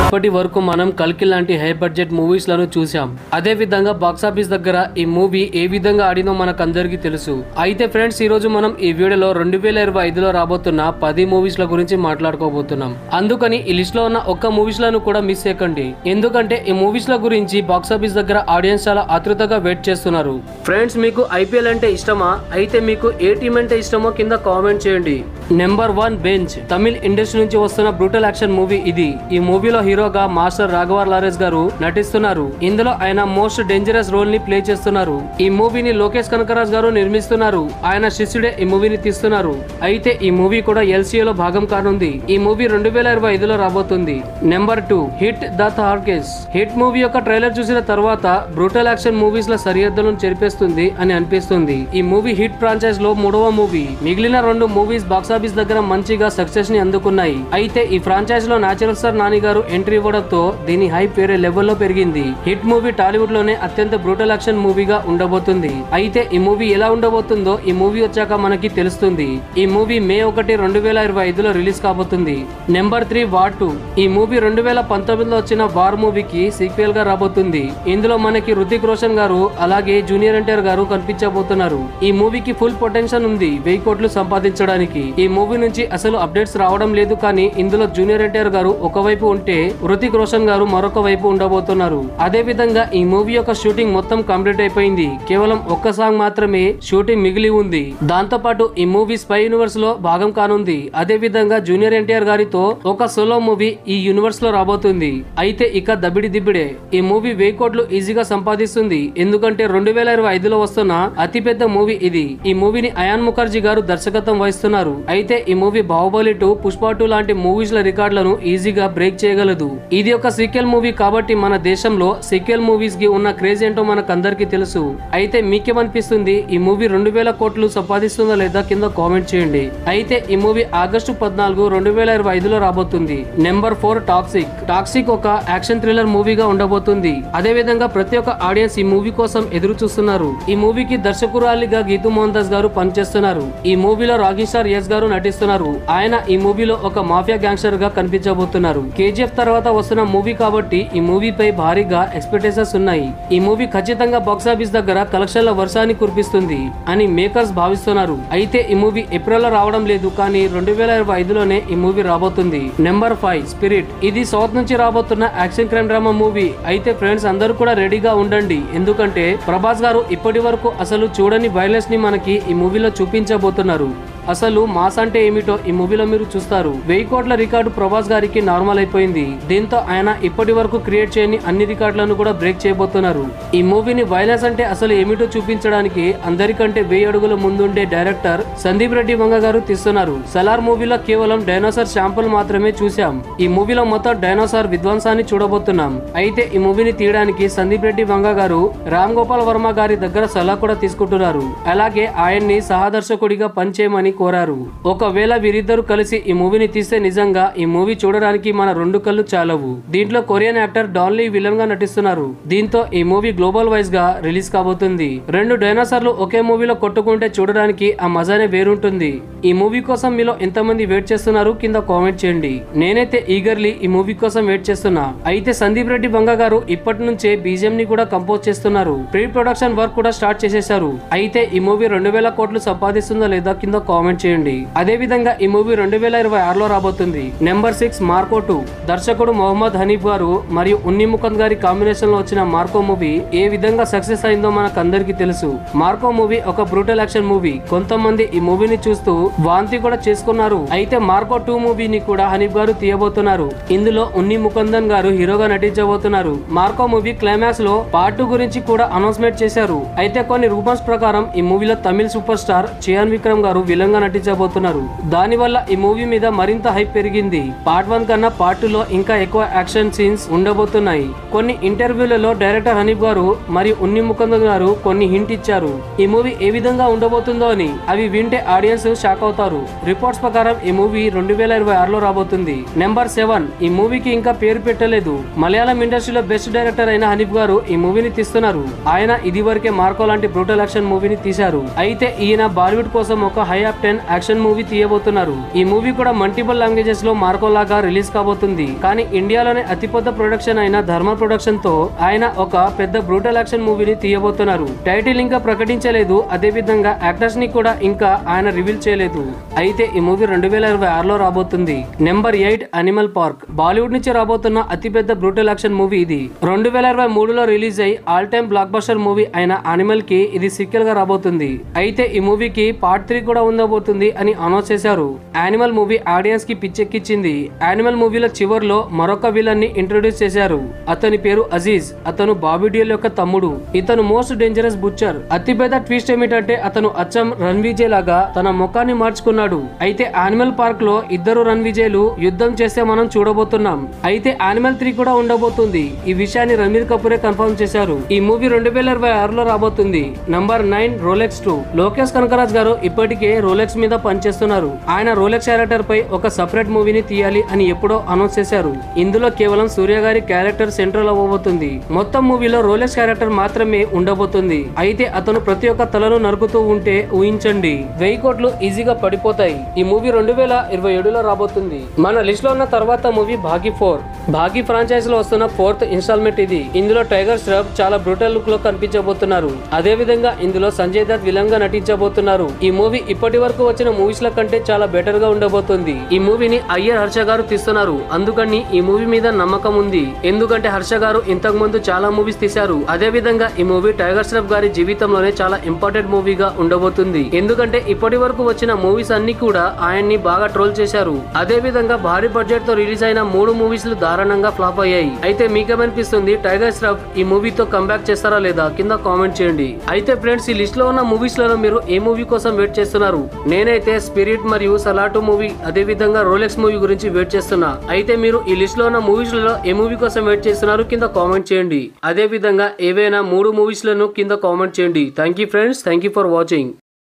ఇప్పటి వరకు మనం కల్కి లాంటి హై బడ్జెట్ మూవీస్ లను చూసాం. అదే విధంగా బాక్సాఫీస్ దగ్గర ఈ మూవీ ఏ విధంగా ఆడిందో మనకందరికీ తెలుసు. అయితే ఫ్రెండ్స్, ఈ రోజు మనం ఈ వీడియోలో 2025లో రాబోతున్న 10 మూవీస్ ల గురించి మాట్లాడుకోబోతున్నాం. అందుకని ఈ లిస్ట్ లో ఉన్న ఒక్క మూవీస్ లను కూడా మిస్ చేయకండి. ఎందుకంటే ఈ మూవీస్ ల గురించి బాక్సాఫీస్ దగ్గర ఆడియన్స్ చాలా ఆతృతగా వెయిట్ చేస్తున్నారు. ఫ్రెండ్స్, మీకు ఐపీఎల్ అంటే ఇష్టమా? అయితే మీకు ఏ టీం అంటే ఇష్టమో కింద కామెంట్ చేయండి. Number 1 bench. తమిళ్ ఇండస్ట్రీ నుంచి వస్తున్న బ్రూటల్ యాక్షన్ మూవీ ఇది. ఈ మూవీలో హీరోగా మాస్టర్ రాఘవ లారెన్స్ గారు నటిస్తున్నారు. ఇందులో ఆయన మోస్ట్ డేంజరస్ రోల్ ని ప్లే చేస్తున్నారు. ఈ మూవీని లోకేష్ కనకరాజ్ గారు నిర్మిస్తున్నారు. ఆయన శిష్యుడే ఈ మూవీని తీస్తున్నారు. అయితే ఈ మూవీ కూడా ఎల్సీఏలో భాగం కానుంది. ఈ మూవీ 2025లో రాబోతుంది. Number 2 hit the third case. Hit movie యొక్క ట్రైలర్ చూసిన తర్వాత బ్రూటల్ యాక్షన్ మూవీస్ ల సరిహద్దులను చెరిపేస్తుంది అని అనిపిస్తుంది. ఈ మూవీ హిట్ ఫ్రాంచైజ్ లో 3వ మూవీ. మిగిలిన 2 మూవీస్ బాక్సాఫీస్ దగ్గర మంచిగా సక్సెస్ ని అందుకున్నాయి. అయితే ఈ ఫ్రాంచైజ్ లో న్యాచురల్ స్టార్ నాని గారు ఎంట్రీ ఇవ్వడంతో దీని హైప్ వేరే లెవెల్లో పెరిగింది. హిట్ మూవీ టాలీవుడ్ లోనే అత్యంత బ్రూటల్ యాక్షన్ మూవీగా ఉండబోతుంది. అయితే ఈ మూవీ ఎలా ఉండబోతుందో ఈ మూవీ వచ్చాక మనకి తెలుస్తుంది. ఈ మూవీ మే 1, 2025లో రిలీజ్ కాబోతుంది. Number 3 war 2. ఈ మూవీ 2019లో వచ్చిన వార్ మూవీకి సీక్వెల్ గా రాబోతుంది. ఇందులో మనకి హృతిక్ రోషన్ గారు అలాగే జూనియర్ ఎన్టీఆర్ గారు కనిపించబోతున్నారు. ఈ మూవీకి ఫుల్ పొటెన్షియల్ ఉంది 1000 కోట్లు సంపాదించడానికి. ఈ మూవీ నుంచి అసలు అప్డేట్స్ రావడం లేదు, కానీ ఇందులో జూనియర్ ఎన్టీఆర్ గారు ఒకవైపు ఉంటే హృతిక్ రోషన్ గారు మరొక వైపు ఉండబోతున్నారు. అదే విధంగా ఈ మూవీ యొక్క షూటింగ్ మొత్తం కంప్లీట్ అయిపోయింది. కేవలం ఒక్క సాంగ్ మాత్రమే షూటింగ్ మిగిలి ఉంది. దాంతో పాటు ఈ మూవీ స్పై యూనివర్స్ లో భాగం కానుంది. అదే విధంగా జూనియర్ ఎన్టీఆర్ గారితో ఒక సోలో మూవీ ఈ యూనివర్స్ లో రాబోతుంది. అయితే ఇక దబిడి దిబ్బిడే. ఈ మూవీ 1000 కోట్లు ఈజీగా సంపాదిస్తుంది. ఎందుకంటే 2025లో వస్తున్న అతిపెద్ద మూవీ ఇది. ఈ మూవీని అయాన్ ముఖర్జీ గారు దర్శకత్వం వహిస్తున్నారు. అయితే ఈ మూవీ బాహుబలి 2, పుష్ప 2 లాంటి మూవీస్ ల రికార్డులను ఈజీగా బ్రేక్ చేయగలదు. ఇది ఒక సీక్వెల్ మూవీ కాబట్టి మన దేశంలో సీక్వెల్ మూవీస్ కి ఉన్న క్రేజ్ ఏంటో మనకందరికి తెలుసు. అయితే మీకేమనిపిస్తుంది? ఈ మూవీ 2000 కోట్లు సంపాదిస్తుందా లేదా కింద కామెంట్ చేయండి. అయితే ఈ మూవీ ఆగస్టు 14, 2025లో రాబోతుంది. Number 4 toxic. టాక్సిక్ ఒక యాక్షన్ థ్రిల్లర్ మూవీగా ఉండబోతుంది. అదే విధంగా ప్రతి ఒక్క ఆడియన్స్ ఈ మూవీ కోసం ఎదురు చూస్తున్నారు. ఈ మూవీకి దర్శకురాలిగా గీతూ మోహన్ దాస్ గారు పనిచేస్తున్నారు. ఈ మూవీలో రాకీ స్టార్ యస్ గారు నటిస్తున్నారు. ఆయన ఈ మూవీలో ఒక మాఫియా గ్యాంగ్స్టర్ గా కనిపించబోతున్నారు. కేజీఎఫ్ తర్వాత వస్తున్న మూవీ కాబట్టి ఈ మూవీపై భారీగా ఎక్స్పెక్టేషన్స్ ఉన్నాయి. ఈ మూవీ ఖచ్చితంగా బాక్సాఫీస్ దగ్గర కలెక్షన్ల వర్షాన్ని కురిపిస్తుంది అని మేకర్స్ భావిస్తున్నారు. అయితే ఈ మూవీ ఏప్రిల్లో రావడం లేదు, కానీ 2025లోనే ఈ మూవీ రాబోతుంది. Number 5 spirit. ఇది సౌత్ నుంచి రాబోతున్న యాక్షన్ క్రైమ్ డ్రామా మూవీ. అయితే ఫ్రెండ్స్, అందరూ కూడా రెడీగా ఉండండి. ఎందుకంటే ప్రభాస్ గారు ఇప్పటి వరకు అసలు చూడని వైలెన్స్ ని మనకి ఈ మూవీలో చూపించబోతున్నారు. అసలు మాస్ అంటే ఏమిటో ఈ మూవీలో మీరు చూస్తారు. 1000 కోట్ల రికార్డు ప్రభాస్ గారికి నార్మల్ అయిపోయింది. దీంతో ఆయన ఇప్పటి వరకు క్రియేట్ చేయని అన్ని రికార్డులను కూడా బ్రేక్ చేయబోతున్నారు. ఈ మూవీని వైలెన్స్ అంటే అసలు ఏమిటో చూపించడానికి అందరికంటే 1000 అడుగుల ముందుండే డైరెక్టర్ సందీప్ రెడ్డి వంగ గారు తీస్తున్నారు. సలార్ మూవీలో కేవలం డైనోసార్ శాంపుల్ మాత్రమే చూసాం. ఈ మూవీలో మొత్తం డైనోసార్ విధ్వంసాన్ని చూడబోతున్నాం. అయితే ఈ మూవీని తీయడానికి సందీప్ రెడ్డి వంగ గారు రామ్ గోపాల్ వర్మ గారి దగ్గర సలహా కూడా తీసుకుంటున్నారు. అలాగే ఆయన్ని సహదర్శకుడిగా పనిచేయమని కోరారు. ఒకవేళ వీరిద్దరు కలిసి ఈ మూవీని తీస్తే నిజంగా ఈ మూవీ చూడడానికి మన 2 కళ్ళు చాలవు. దీంట్లో Korean actor Don Lee villain గా నటిస్తున్నారు. దీంతో ఈ మూవీ గ్లోబల్ వైజ్ గా రిలీజ్ కాబోతుంది. 2 డైనోసార్లు ఒకే మూవీలో కొట్టుకుంటే చూడడానికి ఆ మజానే వేరుంటుంది. ఈ మూవీ కోసం మీలో ఎంతమంది వెయిట్ చేస్తున్నారు కింద కామెంట్ చేయండి. నేనైతే ఈగర్లీ ఈ మూవీ కోసం వెయిట్ చేస్తున్నా. అయితే సందీప్ రెడ్డి వంగ గారు ఇప్పటి నుంచే బీజిఎం ని కూడా కంపోజ్ చేస్తున్నారు. ప్రీ ప్రొడక్షన్ వర్క్ కూడా స్టార్ట్ చేసేశారు. అయితే ఈ మూవీ 2000 కోట్లు సంపాదిస్తుందా లేదా కింద కామెంట్ చేయండి. అదే విధంగా ఈ మూవీ 2026లో రాబోతుంది. Number 6 Marco 2. దర్శకుడు మొహమ్మద్ హనీఫ్ గారు మరియు ఉన్ని ముకుంద్ గారి కాంబినేషన్ లో వచ్చిన మార్కో మూవీ ఏ విధంగా సక్సెస్ అయిందో మనకందరికి తెలుసు. మార్కో మూవీ ఒక బ్రూటల్ యాక్షన్ మూవీ. కొంతమంది ఈ మూవీని చూస్తూ వాంతి కూడా చేసుకున్నారు. అయితే మార్కో 2 మూవీని కూడా హనీఫ్ గారు తీయబోతున్నారు. ఇందులో ఉన్ని ముకుందన్ గారు హీరోగా నటించబోతున్నారు. మార్కో మూవీ క్లైమాక్స్ లో పార్ట్ 2 గురించి కూడా అనౌన్స్మెంట్ చేశారు. అయితే కొన్ని రూమర్స్ ప్రకారం ఈ మూవీలో తమిళ సూపర్ స్టార్ చియాన్ విక్రమ్ గారు విలన్ గా నటించబోతున్నారు. దాని వల్ల ఈ మూవీ మీద మరింత హైప్ పెరిగింది. పార్ట్ 1 కన్నా పార్ట్ 2లో ఇంకా ఎక్కువ యాక్షన్ సీన్స్ ఉండబోతున్నాయి. కొన్ని ఇంటర్వ్యూలలో డైరెక్టర్ హనీఫ్ గారు మరియు ఉన్ని ముకుంద్ గారు కొన్ని హింట్ ఇచ్చారు ఈ మూవీ ఏ విధంగా ఉండబోతుందో అని. అవి వింటే ఆడియన్స్ షాక్ అవుతారు. రిపోర్ట్స్ ప్రకారం ఈ మూవీ 2026లో రాబోతుంది. నెంబర్ 7. ఈ మూవీకి ఇంకా పేరు పెట్టలేదు. మలయాళం ఇండస్ట్రీలో బెస్ట్ డైరెక్టర్ అయిన హనీఫ్ గారు ఈ మూవీని తీస్తున్నారు. ఆయన ఇది వరకే మార్కో లాంటి బ్రూటల్ యాక్షన్ మూవీని తీశారు. అయితే ఈయన బాలీవుడ్ కోసం ఒక హై 10 యాక్షన్ మూవీ తీయబోతున్నారు. ఈ మూవీ కూడా మల్టిపుల్ లాంగ్వేజెస్ లో మార్కో లాగా రిలీజ్ కాబోతుంది. కానీ ఇండియాలోనే అతిపెద్ద ప్రొడక్షన్ అయిన ధర్మ ప్రొడక్షన్ తో ఆయన ఒక పెద్ద బ్రూటల్ యాక్షన్ మూవీని తీయబోతున్నారు. టైటిల్ ఇంకా ప్రకటించలేదు. అదే విధంగా యాక్టర్స్ ని కూడా ఇంకా ఆయన రివీల్ చేయలేదు. అయితే ఈ మూవీ 2026లో రాబోతుంది. Number 8 animal park. బాలీవుడ్ నుంచి రాబోతున్న అతిపెద్ద బ్రూటల్ యాక్షన్ మూవీ ఇది. 2023లో రిలీజ్ అయి all time block buster movie అయిన అనిమల్ కి ఇది సీక్వెల్ గా రాబోతుంది. అయితే ఈ మూవీకి పార్ట్ 3 కూడా ఉండబోతుంది అని అనౌన్స్ చేశారు. యానిమల్ మూవీ ఆడియన్స్ కి పిచ్చెక్కించింది. యానిమల్ మూవీలో చివర్లో మరొక విలన్ ని ఇంట్రొడ్యూస్ చేశారు. అతని పేరు అజీజ్. అతను బాబీ డియోల్ యొక్క తమ్ముడు. ఇతను మోస్ట్ డేంజరస్ బుచ్చర్. అతిపెద్ద ట్విస్ట్ ఏమిటంటే అతను అచ్చం రణ్విజయ్ లాగా తన ముఖాన్ని మార్చుకున్నాడు. అయితే యానిమల్ పార్క్ లో ఇద్దరు రణ్విజయ్లు యుద్ధం చేస్తే మనం చూడబోతున్నాం. అయితే యానిమల్ 3 కూడా ఉండబోతుంది. ఈ విషయాన్ని రణబీర్ కపూరే కన్ఫర్మ్ చేశారు. ఈ మూవీ 2026లో రాబోతుంది. Number 9 Rolex 2. లోకేష్ కనకరాజ్ గారు ఇప్పటికే రోలెక్స్ మీద పనిచేస్తున్నారు. ఆయన రోలెక్స్ క్యారెక్టర్ పై ఒక సపరేట్ మూవీని తీయాలి అని ఎప్పుడో అనౌన్స్ చేశారు. ఇందులో కేవలం సూర్య గారి క్యారెక్టర్ సెంట్రల్ అవ్వబోతుంది. మొత్తం మూవీలో రోలెక్స్ క్యారెక్టర్ మాత్రమే ఉండబోతుంది. అయితే అతను ప్రతి ఒక్క తలను నరుకుతూ ఉంటే ఊహించండి 1000 కోట్లు ఈజీగా పడిపోతాయి. ఈ మూవీ 2027లో రాబోతుంది. మన లిస్ట్ లో ఉన్న తర్వాత మూవీ భాగి 4. భాగి ఫ్రాంచైజ్ లో వస్తున్న 4th ఇన్స్టాల్మెంట్ ఇది. ఇందులో టైగర్ ష్రాఫ్ చాలా బ్రూటల్ లుక్ లో కనిపించబోతున్నారు. అదే విధంగా ఇందులో సంజయ్ దత్ విలన్ గా నటించబోతున్నారు. ఈ మూవీ ఇప్పటి వరకు వచ్చిన మూవీస్ ల కంటే చాలా బెటర్ గా ఉండబోతుంది. ఈ మూవీని అయ్యర్ హర్ష గారు తీస్తున్నారు. అందుకని ఈ మూవీ మీద నమ్మకం ఉంది. ఎందుకంటే హర్ష గారు ఇంతకు ముందు చాలా మూవీస్ తీశారు. అదే విధంగా ఈ మూవీ టైగర్ ష్రాఫ్ గారి జీవితంలోనే చాలా ఇంపార్టెంట్ మూవీగా ఉండబోతుంది. ఎందుకంటే ఇప్పటి వరకు వచ్చిన మూవీస్ అన్ని కూడా ఆయన్ని బాగా ట్రోల్ చేశారు. అదే విధంగా భారీ బడ్జెట్ తో రిలీజ్ అయిన 3 మూవీస్ దారుణంగా ఫ్లాప్ అయ్యాయి. అయితే మీకేమనిపిస్తుంది? టైగర్ ష్రాఫ్ ఈ మూవీతో కంబ్యాక్ చేస్తారా లేదా? కింద కామెంట్ చేయండి. అయితే ఫ్రెండ్స్, ఈ లిస్ట్ లో ఉన్న మూవీస్ లలో మీరు ఏ మూవీ కోసం వెయిట్ చేస్తున్నారు? నేనైతే స్పిరిట్ మరియు సలాటో మూవీ, అదే విధంగా రోలెక్స్ మూవీ గురించి వెయిట్ చేస్తున్నా. అయితే మీరు ఈ లిస్ట్ లో ఉన్న మూవీస్ లలో ఏ మూవీ కోసం వెయిట్ చేస్తున్నారు? కింద కామెంట్ చేయండి. అదే విధంగా ఏవైనా 3 మూవీస్ లను కింద కామెంట్ చేయండి. Thank you friends. Thank you for watching.